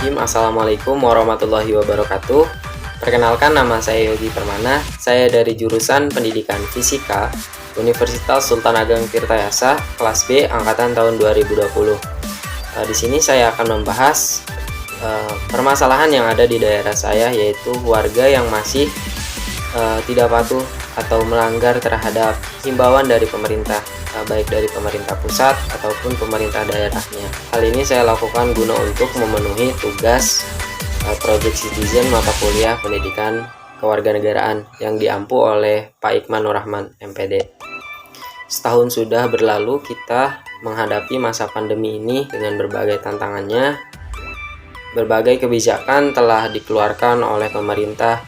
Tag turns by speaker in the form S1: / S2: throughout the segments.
S1: Bismillahirrahmanirrahim. Assalamualaikum warahmatullahi wabarakatuh. Perkenalkan, nama saya Yogi Permana. Saya dari jurusan Pendidikan Fisika Universitas Sultan Ageng Tirtayasa, kelas B angkatan tahun 2020. Di sini saya akan membahas permasalahan yang ada di daerah saya, yaitu warga yang masih tidak patuh atau melanggar terhadap himbauan dari pemerintah, baik dari pemerintah pusat ataupun pemerintah daerahnya. Hal ini saya lakukan guna untuk memenuhi tugas Project Citizen mata kuliah pendidikan kewarganegaraan yang diampu oleh Pak Iqman Nur Rahman, MPD. Setahun sudah berlalu kita menghadapi masa pandemi ini dengan berbagai tantangannya. Berbagai kebijakan telah dikeluarkan oleh pemerintah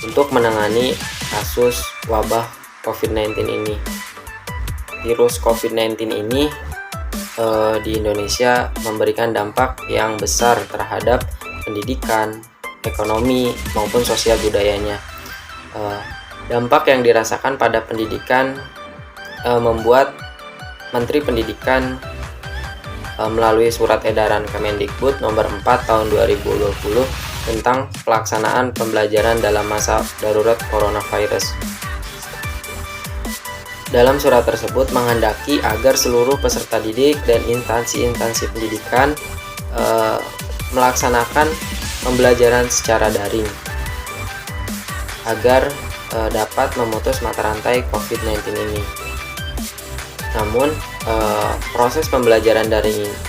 S1: untuk menangani kasus wabah COVID-19 ini. Virus COVID-19 ini di Indonesia memberikan dampak yang besar terhadap pendidikan, ekonomi, maupun sosial budayanya. Dampak yang dirasakan pada pendidikan membuat Menteri Pendidikan melalui surat edaran Kemendikbud nomor 4 tahun 2020 tentang pelaksanaan pembelajaran dalam masa darurat coronavirus. Dalam surat tersebut menghendaki agar seluruh peserta didik dan instansi-instansi pendidikan melaksanakan pembelajaran secara daring agar dapat memutus mata rantai COVID-19 ini. Namun proses pembelajaran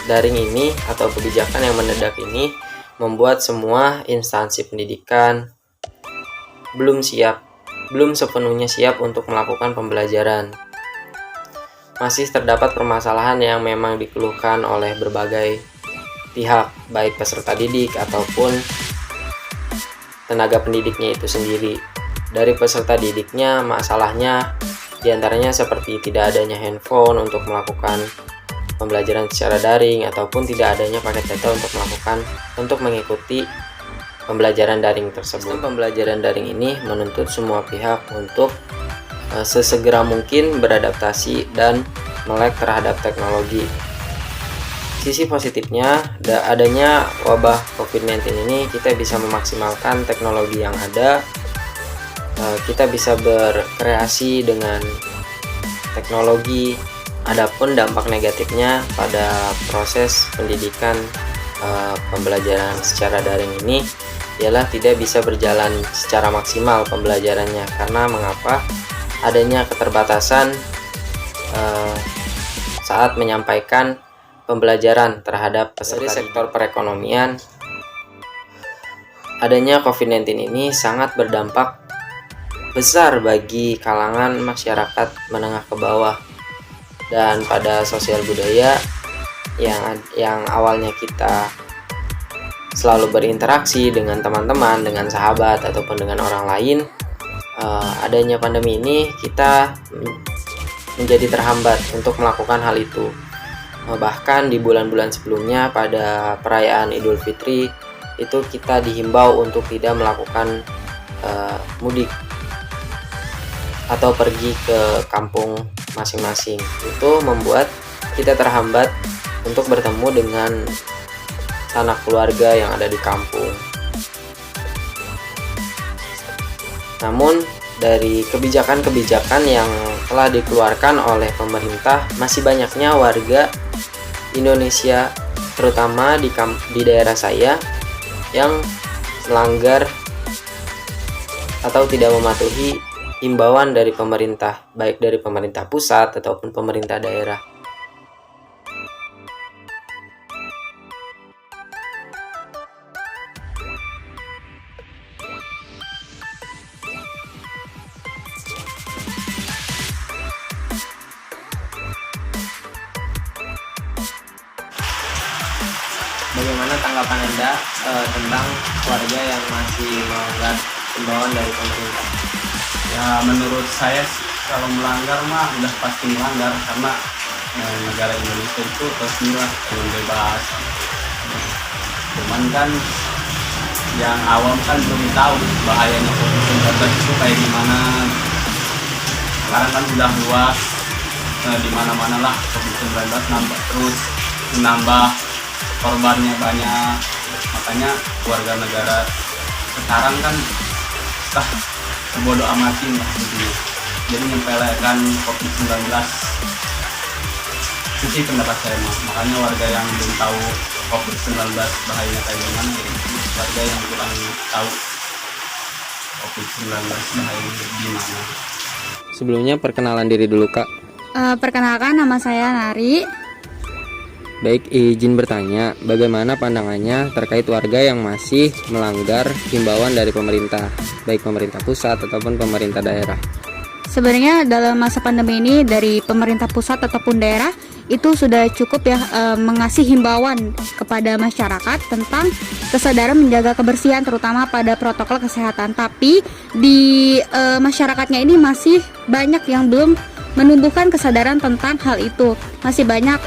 S1: daring ini atau kebijakan yang mendadak ini membuat semua instansi pendidikan belum sepenuhnya siap untuk melakukan pembelajaran. Masih terdapat permasalahan yang memang dikeluhkan oleh berbagai pihak, baik peserta didik ataupun tenaga pendidiknya itu sendiri. Dari peserta didiknya, masalahnya diantaranya seperti tidak adanya handphone untuk melakukan pembelajaran secara daring ataupun tidak adanya paket data untuk mengikuti pembelajaran daring tersebut. Sistem pembelajaran daring ini menuntut semua pihak untuk sesegera mungkin beradaptasi dan melek terhadap teknologi. Sisi positifnya, adanya wabah COVID-19 ini kita bisa memaksimalkan teknologi yang ada. Kita bisa berkreasi dengan teknologi. Adapun dampak negatifnya pada proses pendidikan pembelajaran secara daring ini ialah tidak bisa berjalan secara maksimal pembelajarannya. Karena mengapa? Adanya keterbatasan saat menyampaikan pembelajaran terhadap peserta. Dari sektor perekonomian, adanya COVID-19 ini sangat berdampak besar bagi kalangan masyarakat menengah ke bawah. Dan pada sosial budaya yang awalnya kita selalu berinteraksi dengan teman-teman, dengan sahabat ataupun dengan orang lain, adanya pandemi ini kita menjadi terhambat untuk melakukan hal itu. Bahkan di bulan-bulan sebelumnya pada perayaan Idul Fitri itu kita dihimbau untuk tidak melakukan mudik atau pergi ke kampung masing-masing. Itu membuat kita terhambat untuk bertemu dengan sanak keluarga yang ada di kampung. Namun dari kebijakan-kebijakan yang telah dikeluarkan oleh pemerintah, masih banyaknya warga Indonesia, terutama di daerah saya, yang melanggar atau tidak mematuhi himbauan dari pemerintah, baik dari pemerintah pusat ataupun pemerintah daerah. Bagaimana tanggapan Anda tentang warga yang masih melanggar himbauan dari pemerintah?
S2: Ya, menurut saya kalau melanggar mah udah pasti melanggar, karena negara Indonesia itu resmilah dengan bebas. Cuman kan yang awam kan belum tahu bahayanya COVID-19 itu kayak gimana. Sekarang kan udah luas, di mana-mana lah COVID-19 nambah terus, menambah korbannya banyak. Makanya warga negara sekarang kan sebodoh amatin lah gitu. Jadi menyepelekan COVID-19. Itu sih pendapat saya mah. Makanya warga yang belum tahu COVID-19 bahayanya kayak gimana, warga yang kurang tahu COVID-19 bahayanya gimana.
S1: Sebelumnya perkenalan diri dulu Kak.
S3: Perkenalkan, nama saya Nari.
S1: Baik, izin bertanya, bagaimana pandangannya terkait warga yang masih melanggar himbauan dari pemerintah, baik pemerintah pusat ataupun pemerintah daerah?
S3: Sebenarnya dalam masa pandemi ini dari pemerintah pusat ataupun daerah itu sudah cukup ya mengasih himbauan kepada masyarakat tentang kesadaran menjaga kebersihan terutama pada protokol kesehatan. Tapi di masyarakatnya ini masih banyak yang belum menumbuhkan kesadaran tentang hal itu. Masih banyak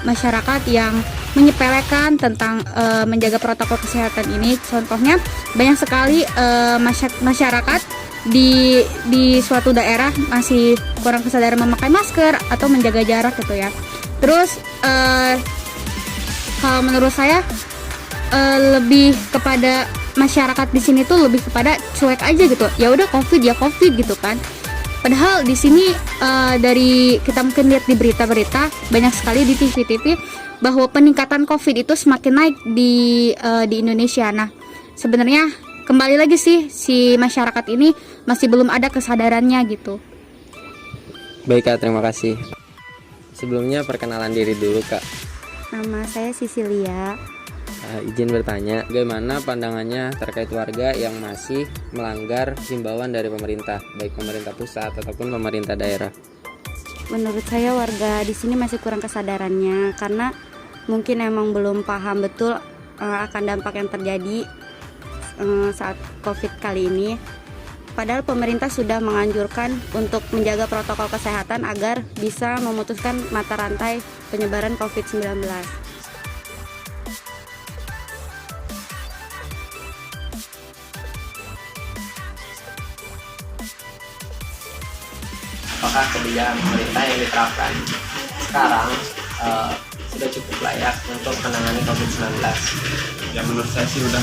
S3: masyarakat yang menyepelekan tentang menjaga protokol kesehatan ini. Contohnya banyak sekali masyarakat di suatu daerah masih kurang kesadaran memakai masker atau menjaga jarak gitu ya. Terus kalau menurut saya lebih kepada masyarakat di sini tuh lebih kepada cuek aja gitu. Ya udah COVID ya COVID gitu kan. Padahal di sini dari kita mungkin lihat di berita-berita banyak sekali di TV-TV bahwa peningkatan COVID itu semakin naik di Indonesia. Nah, sebenarnya kembali lagi sih si masyarakat ini masih belum ada kesadarannya gitu.
S1: Baik Kak, terima kasih. Sebelumnya perkenalan diri dulu Kak.
S3: Nama saya Sisilia.
S1: Izin bertanya, bagaimana pandangannya terkait warga yang masih melanggar himbauan dari pemerintah, baik pemerintah pusat ataupun pemerintah daerah?
S3: Menurut saya warga di sini masih kurang kesadarannya karena mungkin emang belum paham betul akan dampak yang terjadi saat COVID kali ini. Padahal pemerintah sudah menganjurkan untuk menjaga protokol kesehatan agar bisa memutuskan mata rantai penyebaran COVID-19.
S1: Apakah kebijakan pemerintah yang diterapkan sekarang sudah cukup layak untuk menangani COVID-19?
S2: Ya menurut saya sih udah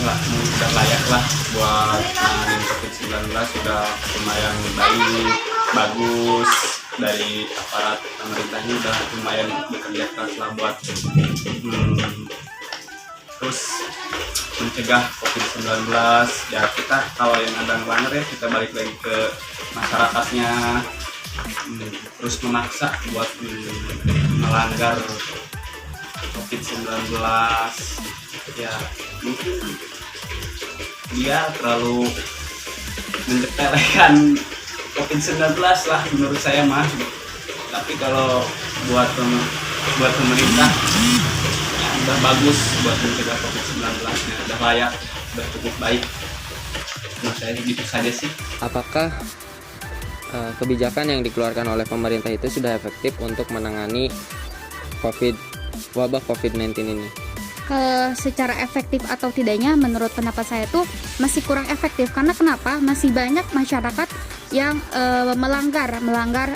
S2: layak lah buat menangani COVID-19, sudah lumayan bagus dari aparat pemerintahnya, udah lumayan bekerja keras lah buat terus mencegah COVID-19. Ya kita kalau yang ada melanggar ya kita balik lagi ke masyarakatnya, terus memaksa buat melanggar COVID-19. Ya mungkin dia terlalu menyepelekan COVID-19 lah menurut saya mah. Tapi kalau buat pemerintah ya udah bagus buat mencegah COVID-19 nya, udah layak, udah cukup baik. Menurut saya gitu saja sih.
S1: Apakah kebijakan yang dikeluarkan oleh pemerintah itu sudah efektif untuk menangani wabah COVID-19 ini?
S3: Secara efektif atau tidaknya menurut pendapat saya tuh masih kurang efektif. Karena kenapa? Masih banyak masyarakat yang melanggar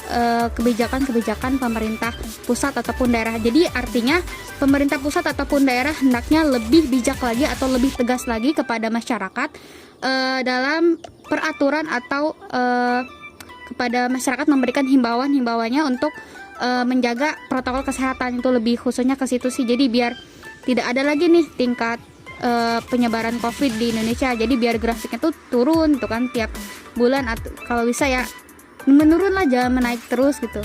S3: kebijakan-kebijakan pemerintah pusat ataupun daerah. Jadi artinya pemerintah pusat ataupun daerah hendaknya lebih bijak lagi atau lebih tegas lagi kepada masyarakat dalam peraturan atau kepada masyarakat memberikan himbauannya untuk menjaga protokol kesehatan, itu lebih khususnya ke situ sih. Jadi biar tidak ada lagi nih tingkat penyebaran COVID di Indonesia. Jadi biar grafiknya tuh turun tuh kan tiap bulan, atau kalau bisa ya menurun lah, jangan menaik terus gitu.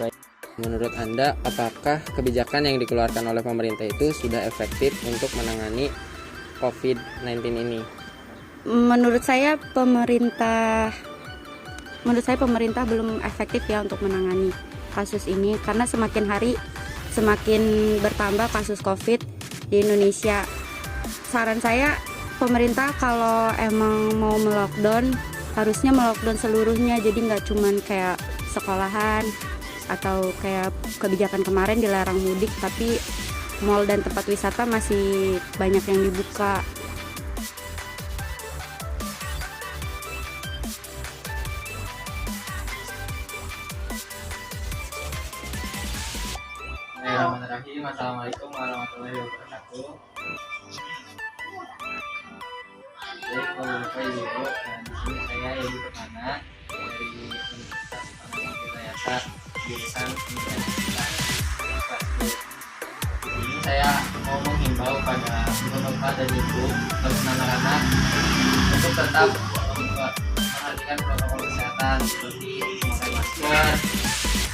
S1: Baik. Menurut Anda, apakah kebijakan yang dikeluarkan oleh pemerintah itu sudah efektif untuk menangani COVID-19 ini?
S3: Menurut saya pemerintah belum efektif ya untuk menangani kasus ini, karena semakin hari semakin bertambah kasus COVID di Indonesia. Saran saya, pemerintah kalau emang mau melockdown, harusnya melockdown seluruhnya. Jadi nggak cuman kayak sekolahan atau kayak kebijakan kemarin dilarang mudik, tapi mal dan tempat wisata masih banyak yang dibuka.
S1: Bismillahirrahmanirrahim. Assalamualaikum warahmatullahi wabarakatuh. Baik, Bapak Ibu, dan di sini saya Yedi Permana dari Universitas Sultan Tirtayasa, jurusan Pendidikan Kelas B. Di sini saya mau menghimbau pada bapak dan ibu terutama anak-anak untuk tetap memperhatikan protokol kesehatan seperti memakai masker,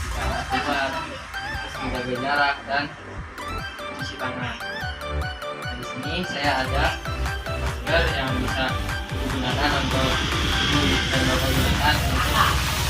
S1: jika keluar, terus menjaga jarak dan cuci tangan. Nah, di sini saya ada masker yang bisa digunakan untuk ibu dan bapak gunakan untuk